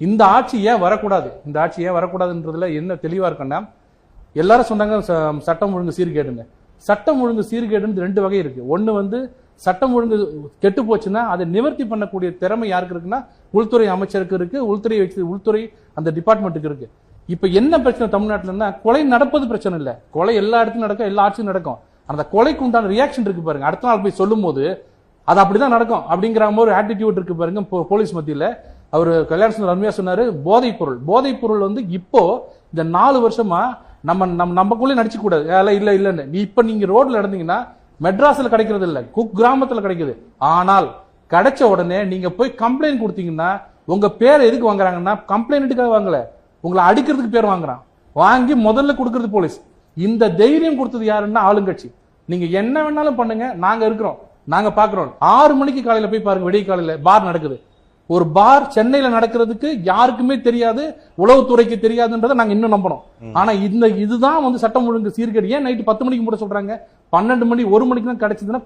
இந்த ஆட்சி ஏன் வரக்கூடாது, இந்த ஆட்சி ஏன் வரக்கூடாதுன்றதுல என்ன தெளிவா இருக்குன்னா, எல்லாரும் சொன்னாங்க சட்டம் ஒழுங்கு சீர்கேடுன்னு. சட்டம் ஒழுங்கு சீர்கேடுன்னு ரெண்டு வகை இருக்கு. ஒன்னு சட்டம் ஒழுங்கு கெட்டு போச்சுன்னா அதை நிவர்த்தி பண்ணக்கூடிய திறமை யாருக்கு இருக்குன்னா உள்துறை அமைச்சருக்கு இருக்கு, உள்துறை அந்த டிபார்ட்மெண்ட்டுக்கு இருக்கு. இப்ப என்ன பிரச்சனை தமிழ்நாட்டுல, கொலை நடப்பது பிரச்சனை இல்ல, கொலை எல்லா இடத்துலயும் நடக்கும், எல்லா ஆட்சியும் நடக்கும். அந்த கொலைக்கு உண்டான ரியாக்ஷன் இருக்கு பாருங்க, அடுத்த நாள் போய் சொல்லும் போது அது அப்படிதான் நடக்கும் அப்படிங்கிற ஒரு ஆட்டிடியூட் இருக்கு பாருங்க போலீஸ் மத்தியில. அவர் கல்யாண அருமையா சொன்னாரு, போதைப் பொருள் இப்போ இந்த 4 வருஷமா நமக்குள்ளே நடிச்சு கூடாது இல்ல இல்லன்னு. இப்ப நீங்க ரோட்ல நடந்தீங்கன்னா மெட்ராஸ்ல கிடைக்கிறது இல்ல, குக் கிராமத்துல கிடைக்குது. ஆனால் கிடைச்ச உடனே நீங்க போய் கம்ப்ளைண்ட் கொடுத்தீங்கன்னா உங்க பேர் எதுக்கு வாங்குறாங்கன்னா கம்ப்ளைண்ட்டுக்காக வாங்கல, உங்களை அடிக்கிறதுக்கு பேர் வாங்குறான். வாங்கி முதல்ல கொடுக்கறது போலீஸ். இந்த தைரியம் கொடுத்தது யாருன்னா ஆளுங்கட்சி. நீங்க என்ன வேணாலும் பண்ணுங்க, நாங்க இருக்கிறோம், நாங்க பாக்குறோம். 6 மணிக்கு காலையில போய் பாருங்க, விடிய காலையில பார் நடக்குது. ஒரு பார் சென்னையில நடக்கிறதுக்கு யாருக்குமே தெரியாது, உளவுத்துறைக்கு தெரியாதுன்றதை நாங்க இன்னும் நம்பணும். ஆனா இதுதான் சட்டம் ஒழுங்கு சீர்கேடு. ஏன் நைட்டு 10 மணிக்கு மூட சொல்றாங்க, 12 மணி 1 மணிக்கு தான் கிடைச்சதுன்னா